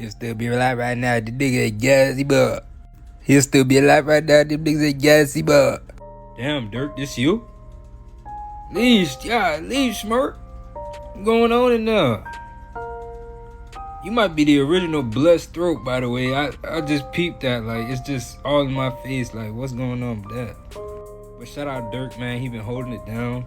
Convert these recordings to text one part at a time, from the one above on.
He'll still be alive right now. The nigga ain't gassy, but he'll still be alive right now. Them niggas ain't gassy, but damn, Durk, this you? Leave, Smirk. What's going on in there? You might be the original blessed throat, by the way. I just peeped that. Like, it's just all in my face. Like, what's going on with that? But shout out Durk, man. He been holding it down.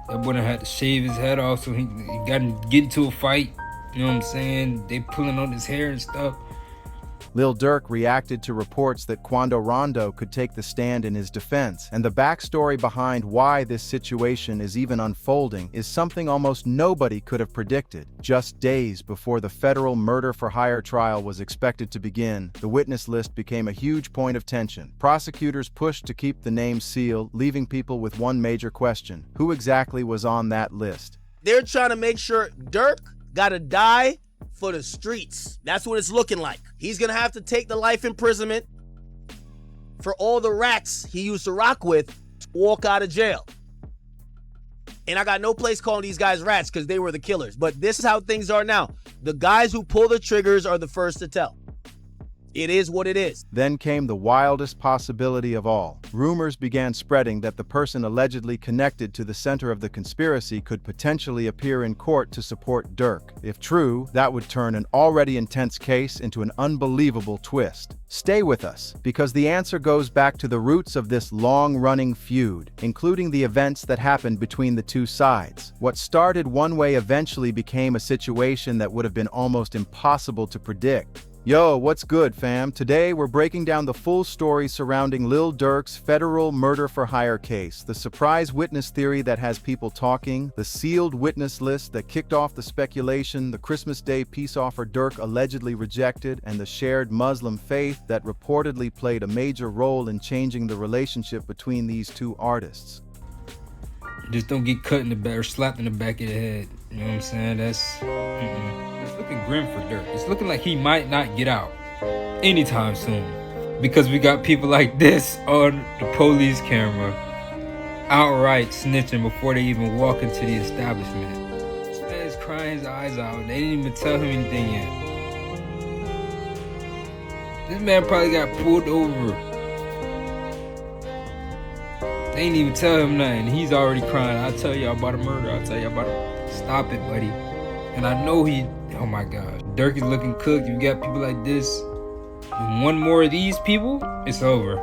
That boy done had to shave his head off so he got to get into a fight. You know what I'm saying? They pulling on his hair and stuff. Lil Durk reacted to reports that Quando Rondo could take the stand in his defense, and the backstory behind why this situation is even unfolding is something almost nobody could have predicted. Just days before the federal murder-for-hire trial was expected to begin, the witness list became a huge point of tension. Prosecutors pushed to keep the names sealed, leaving people with one major question: who exactly was on that list? They're trying to make sure Durk gotta die for the streets. That's what it's looking like. He's gonna have to take the life imprisonment for all the rats he used to rock with to walk out of jail. And I got no place calling these guys rats because they were the killers. But this is how things are now. The guys who pull the triggers are the first to tell. It is what it is. Then came the wildest possibility of all. Rumors began spreading that the person allegedly connected to the center of the conspiracy could potentially appear in court to support Durk. If true, that would turn an already intense case into an unbelievable twist. Stay with us, because the answer goes back to the roots of this long-running feud, including the events that happened between the two sides. What started one way eventually became a situation that would have been almost impossible to predict. Yo, what's good, fam? Today, we're breaking down the full story surrounding Lil Durk's federal murder-for-hire case, the surprise witness theory that has people talking, the sealed witness list that kicked off the speculation, the Christmas Day peace offer Durk allegedly rejected, and the shared Muslim faith that reportedly played a major role in changing the relationship between these two artists. Just don't get cut in the back or slapped in the back of the head. You know what I'm saying? It's looking grim for Durk. It's looking like he might not get out anytime soon, because we got people like this on the police camera outright snitching before they even walk into the establishment. This man's crying his eyes out. They didn't even tell him anything yet. This man probably got pulled over. They ain't even tell him nothing. He's already crying. I'll tell y'all about a murder. I'll tell y'all about it. Stop it, buddy. And I know oh my God. Durk is looking cooked. You got people like this. One more of these people, it's over.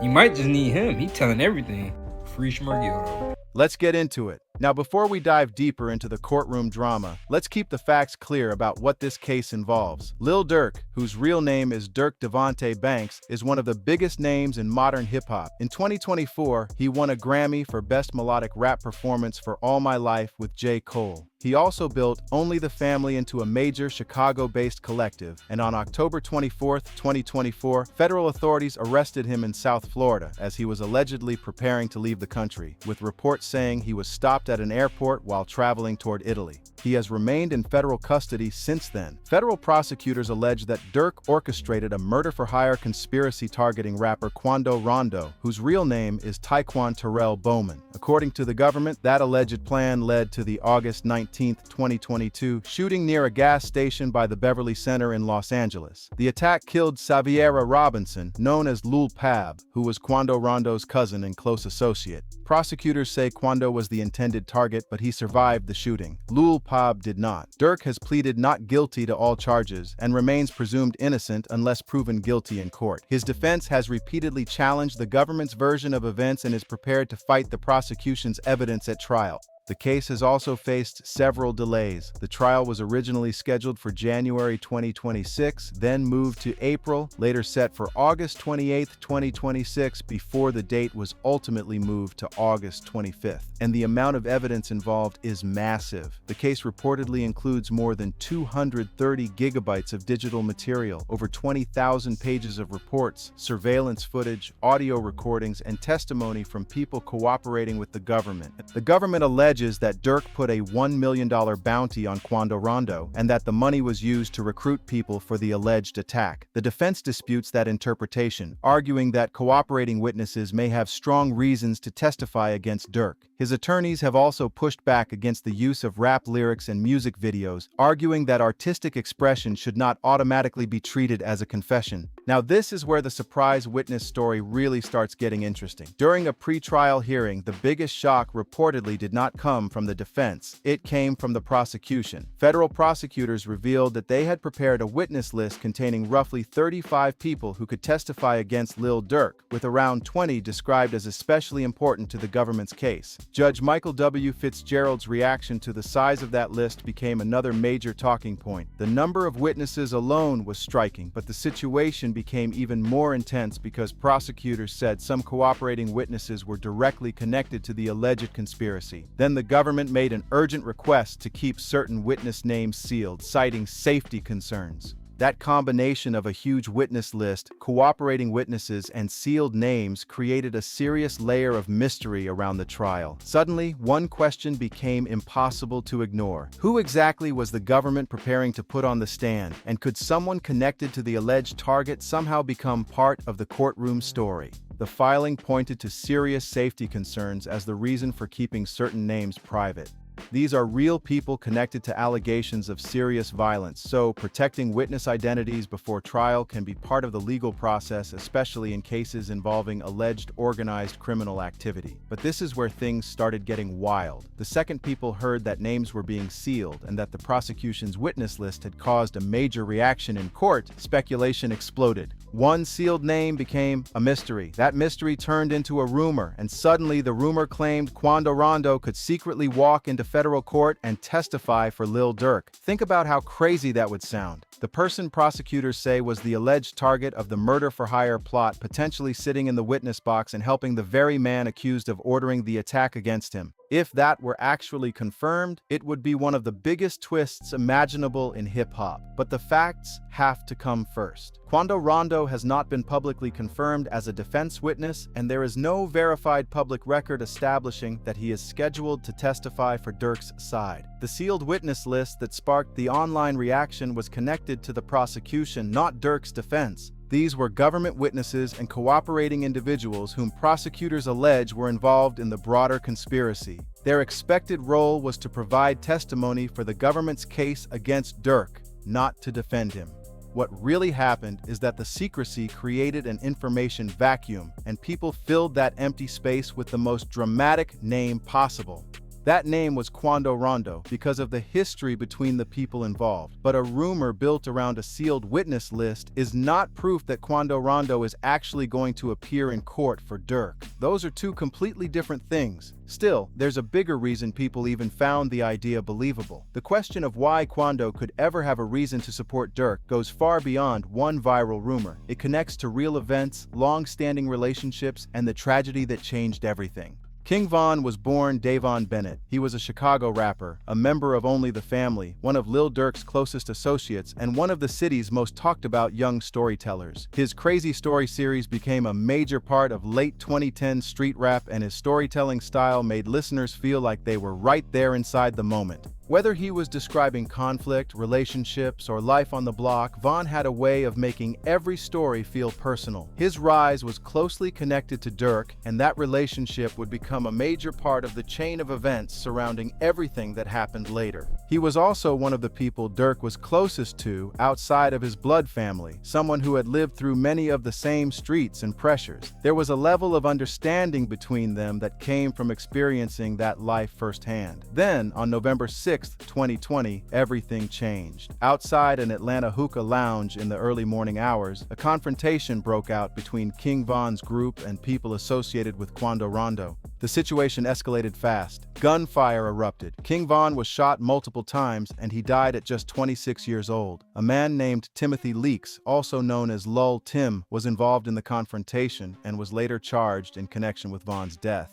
You might just need him. He telling everything. Free Schmergio. Let's get into it. Now, before we dive deeper into the courtroom drama, let's keep the facts clear about what this case involves. Lil Durk, whose real name is Durk Devontae Banks, is one of the biggest names in modern hip-hop. In 2024, he won a Grammy for Best Melodic Rap Performance for All My Life with J. Cole. He also built Only the Family into a major Chicago-based collective, and on October 24, 2024, federal authorities arrested him in South Florida as he was allegedly preparing to leave the country, with reports saying he was stopped at an airport while traveling toward Italy. He has remained in federal custody since then. Federal prosecutors allege that Durk orchestrated a murder-for-hire conspiracy targeting rapper Quando Rondo, whose real name is Taekwon Terrell Bowman. According to the government, that alleged plan led to the August 19, 2022 shooting near a gas station by the Beverly Center in Los Angeles. The attack killed Saviera Robinson, known as Lul Pab, who was Quando Rondo's cousin and close associate. Prosecutors say Quando was the intended target, but he survived the shooting. Lul Pab did not. Durk has pleaded not guilty to all charges and remains presumed innocent unless proven guilty in court. His defense has repeatedly challenged the government's version of events and is prepared to fight the prosecution's evidence at trial. The case has also faced several delays. The trial was originally scheduled for January 2026, then moved to April, later set for August 28, 2026, before the date was ultimately moved to August 25th. And the amount of evidence involved is massive. The case reportedly includes more than 230 gigabytes of digital material, over 20,000 pages of reports, surveillance footage, audio recordings, and testimony from people cooperating with the government. The government alleges that Durk put a $1 million bounty on Quando Rondo and that the money was used to recruit people for the alleged attack. The defense disputes that interpretation, arguing that cooperating witnesses may have strong reasons to testify against Durk. His attorneys have also pushed back against the use of rap lyrics and music videos, arguing that artistic expression should not automatically be treated as a confession. Now, this is where the surprise witness story really starts getting interesting. During a pre-trial hearing, the biggest shock reportedly did not come from the defense. It came from the prosecution. Federal prosecutors revealed that they had prepared a witness list containing roughly 35 people who could testify against Lil Durk, with around 20 described as especially important to the government's case. Judge Michael W. Fitzgerald's reaction to the size of that list became another major talking point. The number of witnesses alone was striking, but the situation became even more intense because prosecutors said some cooperating witnesses were directly connected to the alleged conspiracy. Then the government made an urgent request to keep certain witness names sealed, citing safety concerns. That combination of a huge witness list, cooperating witnesses, and sealed names created a serious layer of mystery around the trial. Suddenly, one question became impossible to ignore. Who exactly was the government preparing to put on the stand, and could someone connected to the alleged target somehow become part of the courtroom story? The filing pointed to serious safety concerns as the reason for keeping certain names private. These are real people connected to allegations of serious violence, so protecting witness identities before trial can be part of the legal process, especially in cases involving alleged organized criminal activity. But this is where things started getting wild. The second people heard that names were being sealed and that the prosecution's witness list had caused a major reaction in court, speculation exploded. One sealed name became a mystery. That mystery turned into a rumor, and suddenly the rumor claimed Quando Rondo could secretly walk into federal court and testify for Lil Durk. Think about how crazy that would sound. The person prosecutors say was the alleged target of the murder-for-hire plot potentially sitting in the witness box and helping the very man accused of ordering the attack against him. If that were actually confirmed, it would be one of the biggest twists imaginable in hip-hop. But the facts have to come first. Quando Rondo has not been publicly confirmed as a defense witness, and there is no verified public record establishing that he is scheduled to testify for Durk's side. The sealed witness list that sparked the online reaction was connected to the prosecution, not Durk's defense. These were government witnesses and cooperating individuals whom prosecutors allege were involved in the broader conspiracy. Their expected role was to provide testimony for the government's case against Durk, not to defend him. What really happened is that the secrecy created an information vacuum, and people filled that empty space with the most dramatic name possible. That name was Quando Rondo because of the history between the people involved. But a rumor built around a sealed witness list is not proof that Quando Rondo is actually going to appear in court for Durk. Those are two completely different things. Still, there's a bigger reason people even found the idea believable. The question of why Quando could ever have a reason to support Durk goes far beyond one viral rumor. It connects to real events, long-standing relationships, and the tragedy that changed everything. King Von was born Davon Bennett. He was a Chicago rapper, a member of Only the Family, one of Lil Durk's closest associates, and one of the city's most talked about young storytellers. His Crazy Story series became a major part of late 2010 street rap, and his storytelling style made listeners feel like they were right there inside the moment. Whether he was describing conflict, relationships, or life on the block, Von had a way of making every story feel personal. His rise was closely connected to Durk, and that relationship would become a major part of the chain of events surrounding everything that happened later. He was also one of the people Durk was closest to outside of his blood family, someone who had lived through many of the same streets and pressures. There was a level of understanding between them that came from experiencing that life firsthand. Then, on November 6, 2020, everything changed. Outside an Atlanta hookah lounge in the early morning hours, a confrontation broke out between King Von's group and people associated with Quando Rondo. The situation escalated fast. Gunfire erupted. King Von was shot multiple times, and he died at just 26 years old. A man named Timothy Leaks, also known as Lul Tim, was involved in the confrontation and was later charged in connection with Von's death.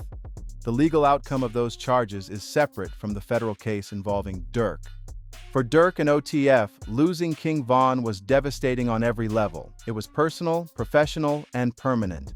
The legal outcome of those charges is separate from the federal case involving Durk. For Durk and OTF, losing King Von was devastating on every level. It was personal, professional, and permanent.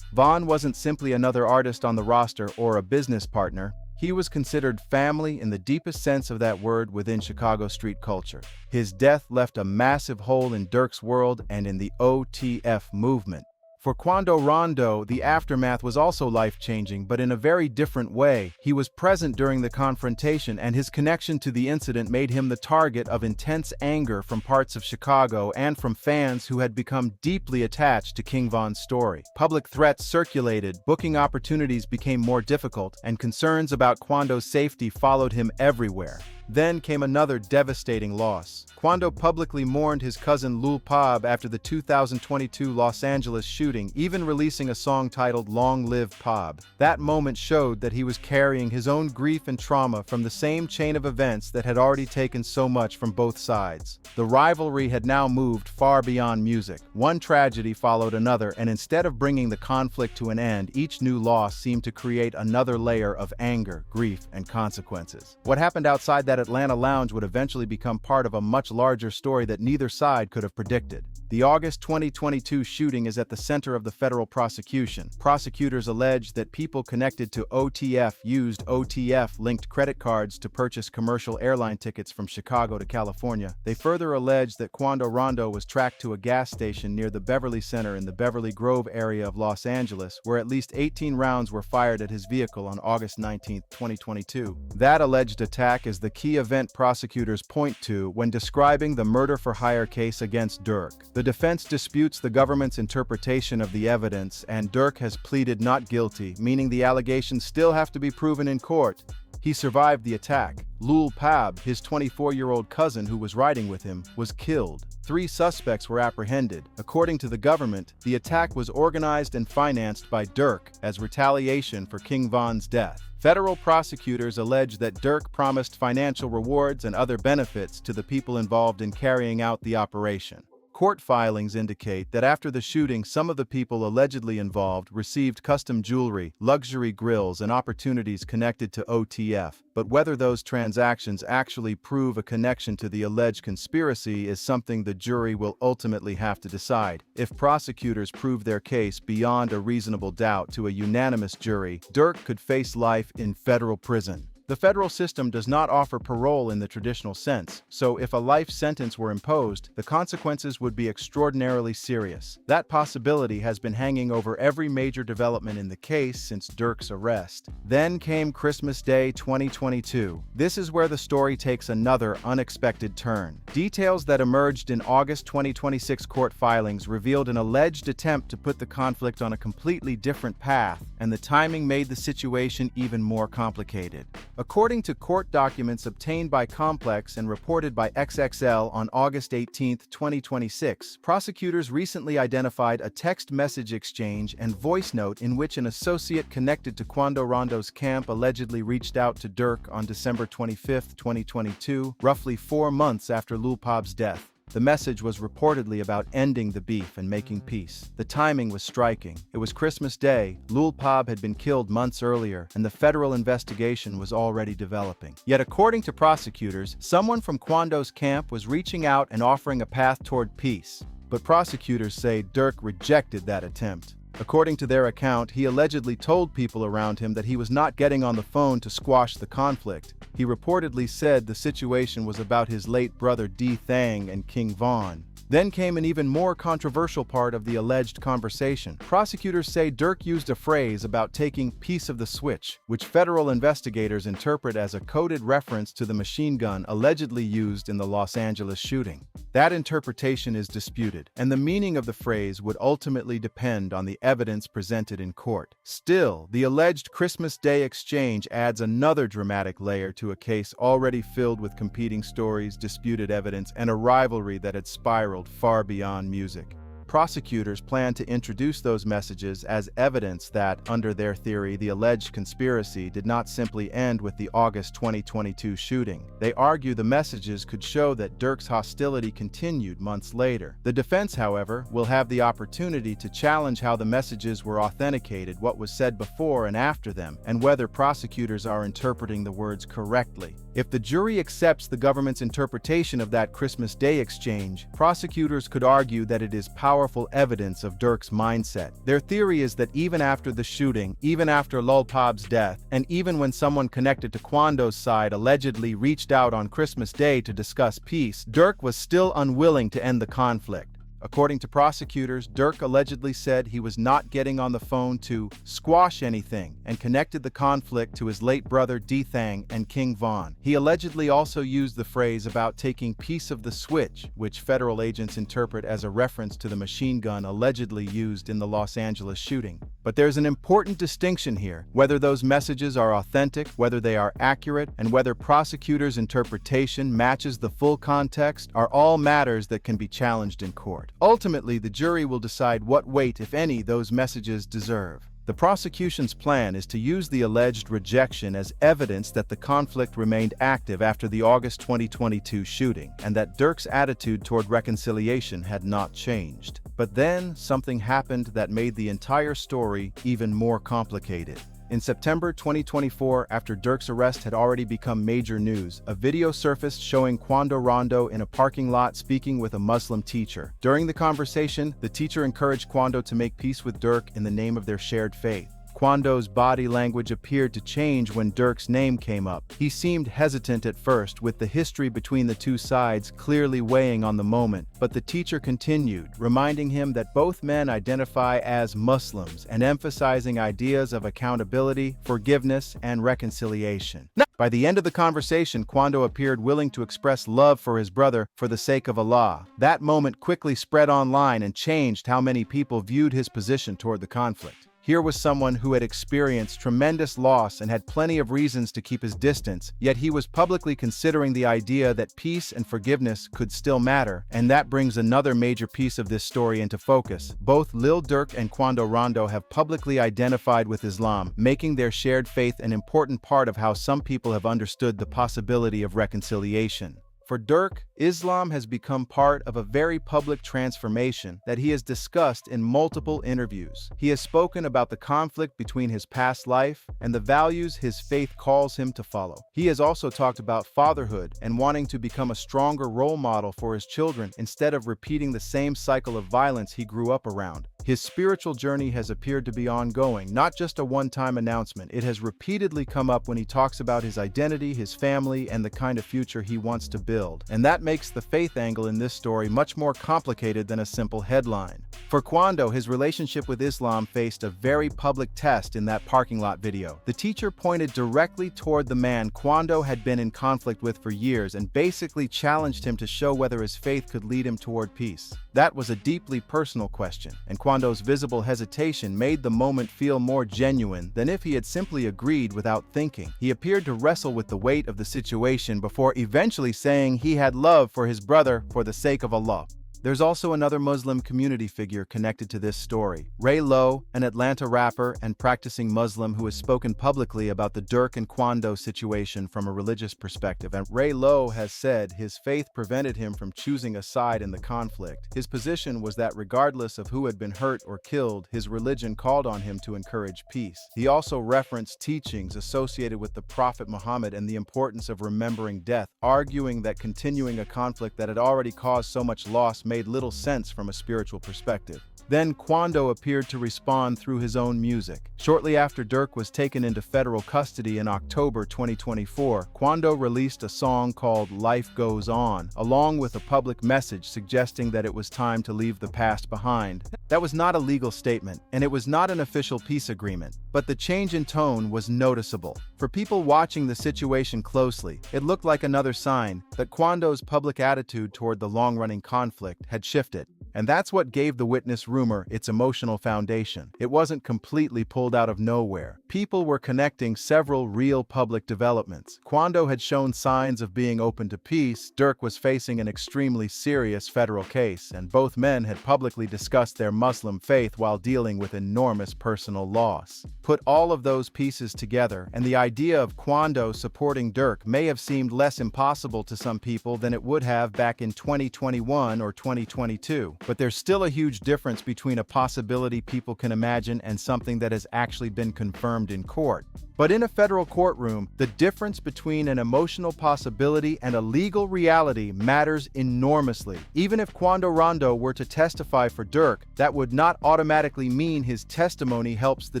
Von wasn't simply another artist on the roster or a business partner. He was considered family in the deepest sense of that word within Chicago street culture. His death left a massive hole in Durk's world and in the OTF movement. For Quando Rondo, the aftermath was also life-changing, but in a very different way. He was present during the confrontation, and his connection to the incident made him the target of intense anger from parts of Chicago and from fans who had become deeply attached to King Von's story. Public threats circulated, booking opportunities became more difficult, and concerns about Quando's safety followed him everywhere. Then came another devastating loss. Quando publicly mourned his cousin Lil Durk after the 2022 Los Angeles shooting, even releasing a song titled Long Live Durk. That moment showed that he was carrying his own grief and trauma from the same chain of events that had already taken so much from both sides. The rivalry had now moved far beyond music. One tragedy followed another, and instead of bringing the conflict to an end, each new loss seemed to create another layer of anger, grief, and consequences. What happened outside that Atlanta lounge would eventually become part of a much larger story that neither side could have predicted. The August 2022 shooting is at the center of the federal prosecution. Prosecutors allege that people connected to OTF used OTF-linked credit cards to purchase commercial airline tickets from Chicago to California. They further allege that Quando Rondo was tracked to a gas station near the Beverly Center in the Beverly Grove area of Los Angeles, where at least 18 rounds were fired at his vehicle on August 19, 2022. That alleged attack is the key event prosecutors point to when describing the murder-for-hire case against Durk. The defense disputes the government's interpretation of the evidence, and Durk has pleaded not guilty, meaning the allegations still have to be proven in court. He survived the attack. Lil Durk, his 24-year-old cousin who was riding with him, was killed. 3 suspects were apprehended. According to the government, the attack was organized and financed by Durk as retaliation for King Von's death. Federal prosecutors allege that Durk promised financial rewards and other benefits to the people involved in carrying out the operation. Court filings indicate that after the shooting, some of the people allegedly involved received custom jewelry, luxury grills, and opportunities connected to OTF. But whether those transactions actually prove a connection to the alleged conspiracy is something the jury will ultimately have to decide. If prosecutors prove their case beyond a reasonable doubt to a unanimous jury, Durk could face life in federal prison. The federal system does not offer parole in the traditional sense, so if a life sentence were imposed, the consequences would be extraordinarily serious. That possibility has been hanging over every major development in the case since Durk's arrest. Then came Christmas Day 2022. This is where the story takes another unexpected turn. Details that emerged in August 2026 court filings revealed an alleged attempt to put the conflict on a completely different path, and the timing made the situation even more complicated. According to court documents obtained by Complex and reported by XXL on August 18, 2026, prosecutors recently identified a text message exchange and voice note in which an associate connected to Quando Rondo's camp allegedly reached out to Durk on December 25, 2022, roughly 4 months after Lil Durk's death. The message was reportedly about ending the beef and making peace. The timing was striking. It was Christmas Day, Lil Durk had been killed months earlier, and the federal investigation was already developing. Yet according to prosecutors, someone from Quando's camp was reaching out and offering a path toward peace. But prosecutors say Durk rejected that attempt. According to their account, he allegedly told people around him that he was not getting on the phone to squash the conflict. He reportedly said the situation was about his late brother D. Thang and King Von. Then came an even more controversial part of the alleged conversation. Prosecutors say Durk used a phrase about taking piece of the switch, which federal investigators interpret as a coded reference to the machine gun allegedly used in the Los Angeles shooting. That interpretation is disputed, and the meaning of the phrase would ultimately depend on the evidence presented in court. Still, the alleged Christmas Day exchange adds another dramatic layer to a case already filled with competing stories, disputed evidence, and a rivalry that had spiraled far beyond music. Prosecutors plan to introduce those messages as evidence that, under their theory, the alleged conspiracy did not simply end with the August 2022 shooting. They argue the messages could show that Durk's hostility continued months later. The defense, however, will have the opportunity to challenge how the messages were authenticated, what was said before and after them, and whether prosecutors are interpreting the words correctly. If the jury accepts the government's interpretation of that Christmas Day exchange, prosecutors could argue that it is powerful evidence of Durk's mindset. Their theory is that even after the shooting, even after Lil Durk's death, and even when someone connected to Quando's side allegedly reached out on Christmas Day to discuss peace, Durk was still unwilling to end the conflict. According to prosecutors, Durk allegedly said he was not getting on the phone to squash anything and connected the conflict to his late brother D-Thang and King Von. He allegedly also used the phrase about taking piece of the switch, which federal agents interpret as a reference to the machine gun allegedly used in the Los Angeles shooting. But there's an important distinction here: whether those messages are authentic, whether they are accurate, and whether prosecutors' interpretation matches the full context are all matters that can be challenged in court. Ultimately, the jury will decide what weight, if any, those messages deserve. The prosecution's plan is to use the alleged rejection as evidence that the conflict remained active after the August 2022 shooting, and that Durk's attitude toward reconciliation had not changed. But then, something happened that made the entire story even more complicated. In September 2024, after Durk's arrest had already become major news, a video surfaced showing Quando Rondo in a parking lot speaking with a Muslim teacher. During the conversation, the teacher encouraged Quando to make peace with Durk in the name of their shared faith. Quando's body language appeared to change when Durk's name came up. He seemed hesitant at first, with the history between the two sides clearly weighing on the moment, but the teacher continued, reminding him that both men identify as Muslims and emphasizing ideas of accountability, forgiveness, and reconciliation. By the end of the conversation, Quando appeared willing to express love for his brother for the sake of Allah. That moment quickly spread online and changed how many people viewed his position toward the conflict. Here was someone who had experienced tremendous loss and had plenty of reasons to keep his distance, yet he was publicly considering the idea that peace and forgiveness could still matter, and that brings another major piece of this story into focus. Both Lil Durk and Quando Rondo have publicly identified with Islam, making their shared faith an important part of how some people have understood the possibility of reconciliation. For Durk, Islam has become part of a very public transformation that he has discussed in multiple interviews. He has spoken about the conflict between his past life and the values his faith calls him to follow. He has also talked about fatherhood and wanting to become a stronger role model for his children instead of repeating the same cycle of violence he grew up around. His spiritual journey has appeared to be ongoing, not just a one-time announcement. It has repeatedly come up when he talks about his identity, his family, and the kind of future he wants to build. And that makes the faith angle in this story much more complicated than a simple headline. For Quando, his relationship with Islam faced a very public test in that parking lot video. The teacher pointed directly toward the man Quando had been in conflict with for years and basically challenged him to show whether his faith could lead him toward peace. That was a deeply personal question, and Quando's visible hesitation made the moment feel more genuine than if he had simply agreed without thinking. He appeared to wrestle with the weight of the situation before eventually saying he had love for his brother for the sake of Allah. There's also another Muslim community figure connected to this story. Ray Lowe, an Atlanta rapper and practicing Muslim who has spoken publicly about the Durk and Quando situation from a religious perspective. And Ray Lowe has said his faith prevented him from choosing a side in the conflict. His position was that regardless of who had been hurt or killed, his religion called on him to encourage peace. He also referenced teachings associated with the Prophet Muhammad and the importance of remembering death, arguing that continuing a conflict that had already caused so much loss made little sense from a spiritual perspective. Then Quando appeared to respond through his own music. Shortly after Durk was taken into federal custody in October 2024, Quando released a song called Life Goes On, along with a public message suggesting that it was time to leave the past behind. That was not a legal statement, and it was not an official peace agreement, but the change in tone was noticeable. For people watching the situation closely, it looked like another sign that Quando's public attitude toward the long-running conflict had shifted. And that's what gave the witness rumor its emotional foundation. It wasn't completely pulled out of nowhere. People were connecting several real public developments. Quando had shown signs of being open to peace, Durk was facing an extremely serious federal case, and both men had publicly discussed their Muslim faith while dealing with enormous personal loss. Put all of those pieces together, and the idea of Quando supporting Durk may have seemed less impossible to some people than it would have back in 2021 or 2022. But there's still a huge difference between a possibility people can imagine and something that has actually been confirmed in court. But in a federal courtroom, the difference between an emotional possibility and a legal reality matters enormously. Even if Quando Rondo were to testify for Durk, that would not automatically mean his testimony helps the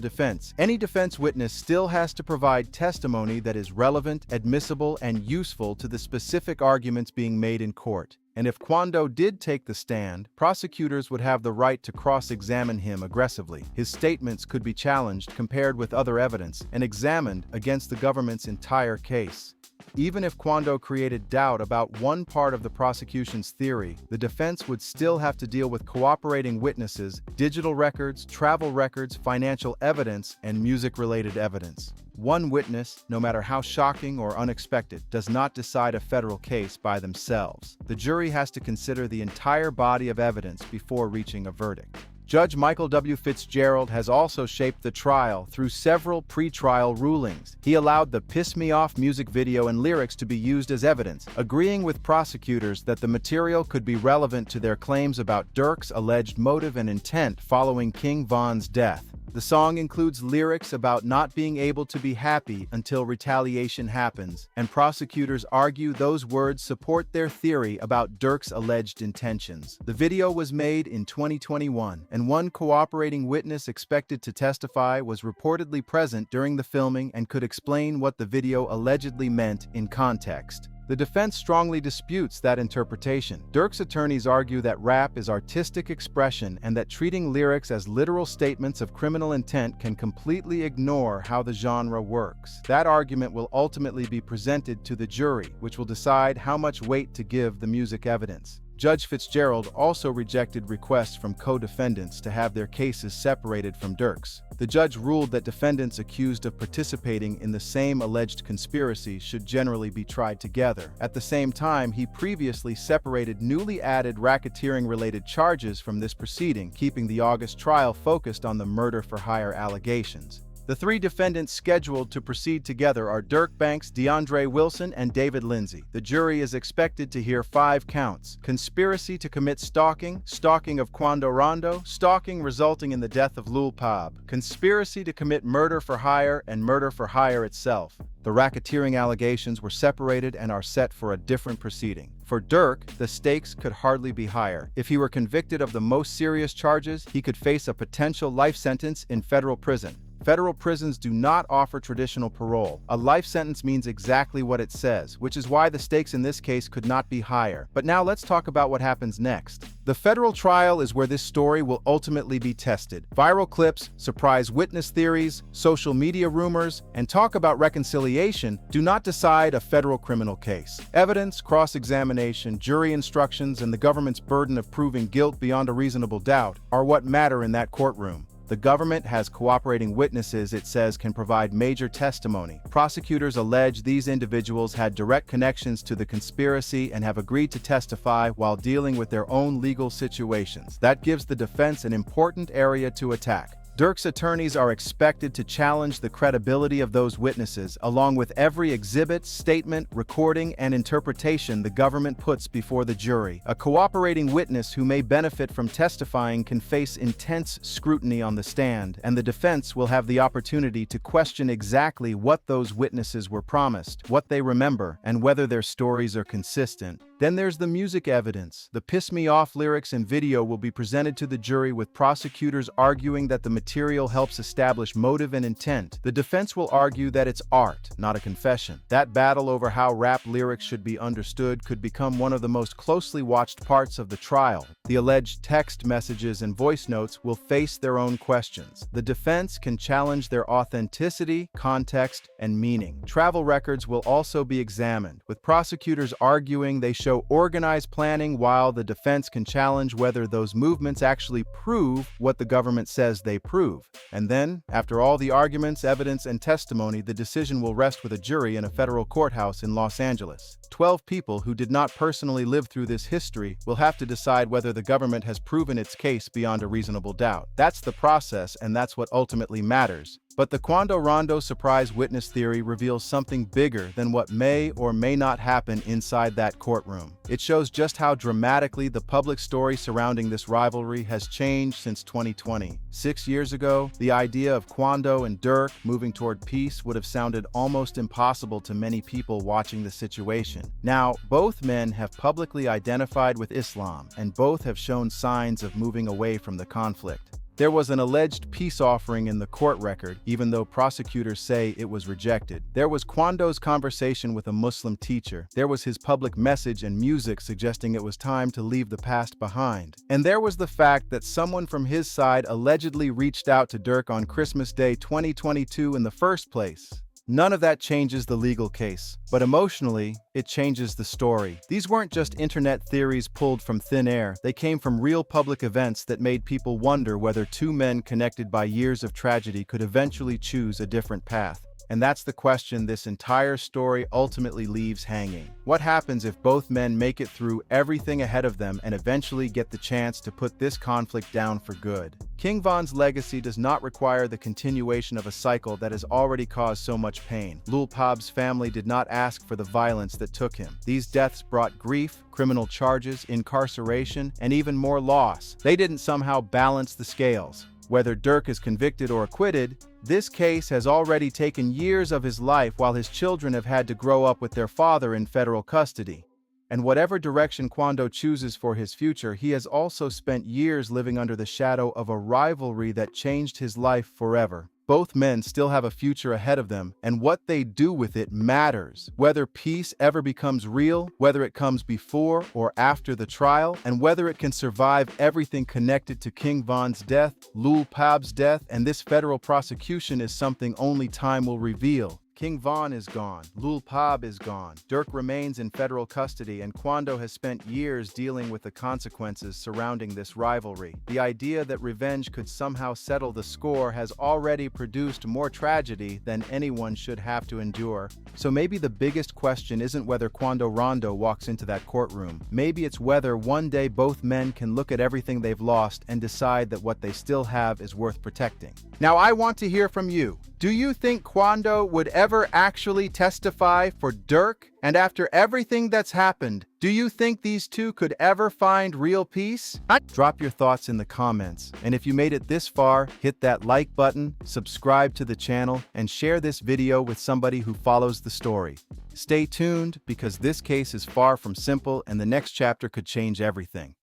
defense. Any defense witness still has to provide testimony that is relevant, admissible, and useful to the specific arguments being made in court. And if Quando did take the stand, prosecutors would have the right to cross-examine him aggressively. His statements could be challenged, compared with other evidence, and examined against the government's entire case. Even if Quando created doubt about one part of the prosecution's theory, the defense would still have to deal with cooperating witnesses, digital records, travel records, financial evidence, and music-related evidence. One witness, no matter how shocking or unexpected, does not decide a federal case by themselves. The jury has to consider the entire body of evidence before reaching a verdict. Judge Michael W. Fitzgerald has also shaped the trial through several pre-trial rulings. He allowed the Piss Me Off music video and lyrics to be used as evidence, agreeing with prosecutors that the material could be relevant to their claims about Durk's alleged motive and intent following King Von's death. The song includes lyrics about not being able to be happy until retaliation happens, and prosecutors argue those words support their theory about Durk's alleged intentions. The video was made in 2021, and one cooperating witness expected to testify was reportedly present during the filming and could explain what the video allegedly meant in context. The defense strongly disputes that interpretation. Durk's attorneys argue that rap is artistic expression and that treating lyrics as literal statements of criminal intent can completely ignore how the genre works. That argument will ultimately be presented to the jury, which will decide how much weight to give the music evidence. Judge Fitzgerald also rejected requests from co-defendants to have their cases separated from Durk's. The judge ruled that defendants accused of participating in the same alleged conspiracy should generally be tried together. At the same time, he previously separated newly added racketeering-related charges from this proceeding, keeping the August trial focused on the murder-for-hire allegations. The three defendants scheduled to proceed together are Durk Banks, DeAndre Wilson, and David Lindsay. The jury is expected to hear 5 counts: conspiracy to commit stalking, stalking of Quando Rondo, stalking resulting in the death of Lil Pab, conspiracy to commit murder for hire, and murder for hire itself. The racketeering allegations were separated and are set for a different proceeding. For Durk, the stakes could hardly be higher. If he were convicted of the most serious charges, he could face a potential life sentence in federal prison. Federal prisons do not offer traditional parole. A life sentence means exactly what it says, which is why the stakes in this case could not be higher. But now let's talk about what happens next. The federal trial is where this story will ultimately be tested. Viral clips, surprise witness theories, social media rumors, and talk about reconciliation do not decide a federal criminal case. Evidence, cross-examination, jury instructions, and the government's burden of proving guilt beyond a reasonable doubt are what matter in that courtroom. The government has cooperating witnesses it says can provide major testimony. Prosecutors allege these individuals had direct connections to the conspiracy and have agreed to testify while dealing with their own legal situations. That gives the defense an important area to attack. Durk's attorneys are expected to challenge the credibility of those witnesses, along with every exhibit, statement, recording, and interpretation the government puts before the jury. A cooperating witness who may benefit from testifying can face intense scrutiny on the stand, and the defense will have the opportunity to question exactly what those witnesses were promised, what they remember, and whether their stories are consistent. Then there's the music evidence. The Piss Me Off lyrics and video will be presented to the jury, with prosecutors arguing that the material helps establish motive and intent. The defense will argue that it's art, not a confession. That battle over how rap lyrics should be understood could become one of the most closely watched parts of the trial. The alleged text messages and voice notes will face their own questions. The defense can challenge their authenticity, context, and meaning. Travel records will also be examined, with prosecutors arguing they show organized planning, while the defense can challenge whether those movements actually prove what the government says they prove. And then, after all the arguments, evidence, and testimony, the decision will rest with a jury in a federal courthouse in Los Angeles. 12 people who did not personally live through this history will have to decide whether the government has proven its case beyond a reasonable doubt. That's the process, and that's what ultimately matters. But the Quando Rondo surprise witness theory reveals something bigger than what may or may not happen inside that courtroom. It shows just how dramatically the public story surrounding this rivalry has changed since 2020. 6 years ago, the idea of Quando and Durk moving toward peace would have sounded almost impossible to many people watching the situation. Now, both men have publicly identified with Islam, and both have shown signs of moving away from the conflict. There was an alleged peace offering in the court record, even though prosecutors say it was rejected. There was Quando's conversation with a Muslim teacher. There was his public message and music suggesting it was time to leave the past behind. And there was the fact that someone from his side allegedly reached out to Durk on Christmas Day 2022 in the first place. None of that changes the legal case, but emotionally, it changes the story. These weren't just internet theories pulled from thin air. They came from real public events that made people wonder whether two men connected by years of tragedy could eventually choose a different path. And that's the question this entire story ultimately leaves hanging. What happens if both men make it through everything ahead of them and eventually get the chance to put this conflict down for good? King Von's legacy does not require the continuation of a cycle that has already caused so much pain. Lil Pab's family did not ask for the violence that took him. These deaths brought grief, criminal charges, incarceration, and even more loss. They didn't somehow balance the scales. Whether Durk is convicted or acquitted, this case has already taken years of his life while his children have had to grow up with their father in federal custody. And whatever direction Quando chooses for his future, he has also spent years living under the shadow of a rivalry that changed his life forever. Both men still have a future ahead of them, and what they do with it matters. Whether peace ever becomes real, whether it comes before or after the trial, and whether it can survive everything connected to King Von's death, Lil Pab's death, and this federal prosecution is something only time will reveal. King Von is gone, Lil Pab is gone, Durk remains in federal custody, and Quando has spent years dealing with the consequences surrounding this rivalry. The idea that revenge could somehow settle the score has already produced more tragedy than anyone should have to endure. So maybe the biggest question isn't whether Quando Rondo walks into that courtroom. Maybe it's whether one day both men can look at everything they've lost and decide that what they still have is worth protecting. Now I want to hear from you. Do you think Quando would ever actually testify for Durk? And after everything that's happened, do you think these two could ever find real peace? Drop your thoughts in the comments. And if you made it this far, hit that like button, subscribe to the channel, and share this video with somebody who follows the story. Stay tuned because this case is far from simple and the next chapter could change everything.